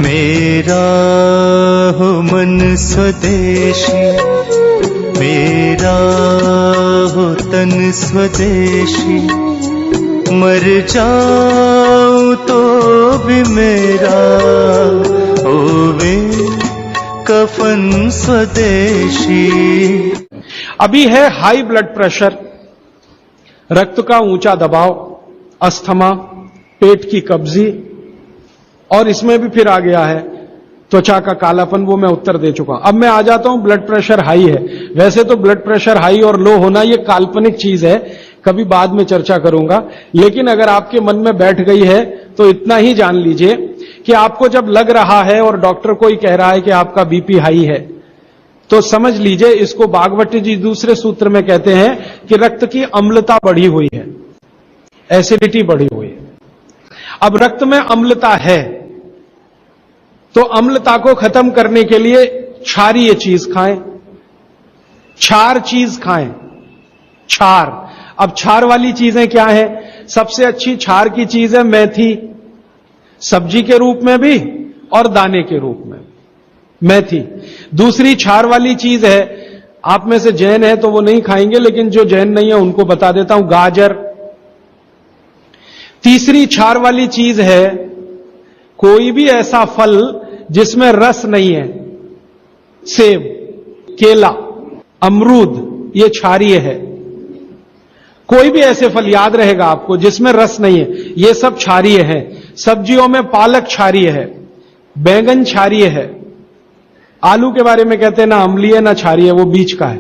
मेरा हो मन स्वदेशी, मेरा हो तन स्वदेशी, मर जाऊं तो भी मेरा होवे कफन स्वदेशी। अभी है हाई ब्लड प्रेशर, रक्त का ऊंचा दबाव, अस्थमा, पेट की कब्जी, और इसमें भी फिर आ गया है त्वचा का कालापन। वो मैं उत्तर दे चुका हूं। अब मैं आ जाता हूं, ब्लड प्रेशर हाई है। वैसे तो ब्लड प्रेशर हाई और लो होना ये काल्पनिक चीज है, कभी बाद में चर्चा करूंगा, लेकिन अगर आपके मन में बैठ गई है तो इतना ही जान लीजिए कि आपको जब लग रहा है और डॉक्टर कोई कह रहा है कि आपका बीपी हाई है, तो समझ लीजिए इसको भागवत जी दूसरे सूत्र में कहते हैं कि रक्त की अम्लता बढ़ी हुई है, एसिडिटी बढ़ी हुई है। अब रक्त में अम्लता है तो अम्लता को खत्म करने के लिए क्षारीय चीज खाएं, क्षार चीज खाएं, क्षार। अब क्षार वाली चीजें क्या है? सबसे अच्छी क्षार की चीज है मेथी, सब्जी के रूप में भी और दाने के रूप में मेथी। दूसरी क्षार वाली चीज है, आप में से जैन है तो वो नहीं खाएंगे, लेकिन जो जैन नहीं है उनको बता देता हूं, गाजर। तीसरी क्षार वाली चीज है कोई भी ऐसा फल जिसमें रस नहीं है, सेब, केला, अमरूद, ये क्षारीय है। कोई भी ऐसे फल याद रहेगा आपको जिसमें रस नहीं है, ये सब क्षारीय है। सब्जियों में पालक क्षारीय है, बैंगन क्षारीय है। आलू के बारे में कहते हैं ना अम्लीय ना क्षारीय, वो बीच का है।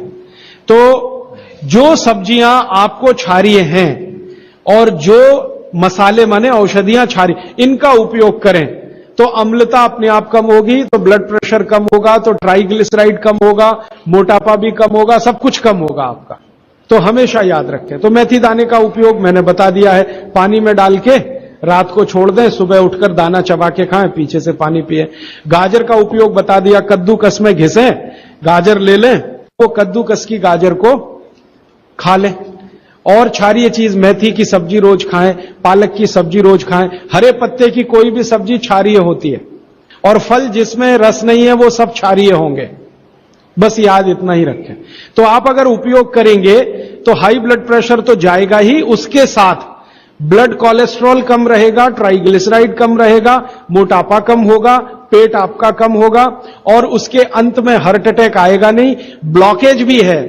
तो जो सब्जियां आपको क्षारीय हैं और जो मसाले माने औषधियां क्षारीय, इनका उपयोग करें तो अम्लता अपने आप कम होगी, तो ब्लड प्रेशर कम होगा, तो ट्राइग्लिसराइड कम होगा, मोटापा भी कम होगा, सब कुछ कम होगा आपका। तो हमेशा याद रखें। तो मेथी दाने का उपयोग मैंने बता दिया है, पानी में डाल के रात को छोड़ दें, सुबह उठकर दाना चबा के खाएं, पीछे से पानी पिए। गाजर का उपयोग बता दिया, कद्दूकस में घिसें, गाजर ले लें, वो कद्दूकस की गाजर को खा लें। और क्षारीय चीज मेथी की सब्जी रोज खाएं, पालक की सब्जी रोज खाएं। हरे पत्ते की कोई भी सब्जी क्षारीय होती है, और फल जिसमें रस नहीं है वो सब क्षारीय होंगे। बस याद इतना ही रखें। तो आप अगर उपयोग करेंगे तो हाई ब्लड प्रेशर तो जाएगा ही, उसके साथ ब्लड कोलेस्ट्रॉल कम रहेगा, ट्राइग्लिसराइड कम रहेगा, मोटापा कम होगा, पेट आपका कम होगा, और उसके अंत में हार्ट अटैक आएगा नहीं। ब्लॉकेज भी है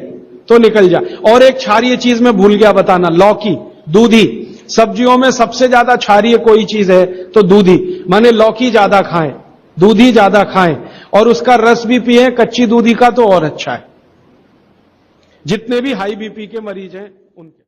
तो निकल जाए। और एक क्षारीय चीज में भूल गया बताना, लौकी, दूधी। सब्जियों में सबसे ज्यादा क्षारीय कोई चीज है तो दूधी, माने लौकी ज्यादा खाएं, दूधी ज्यादा खाएं, और उसका रस भी पिए, कच्ची दूधी का तो और अच्छा है। जितने भी हाई बीपी के मरीज हैं उनके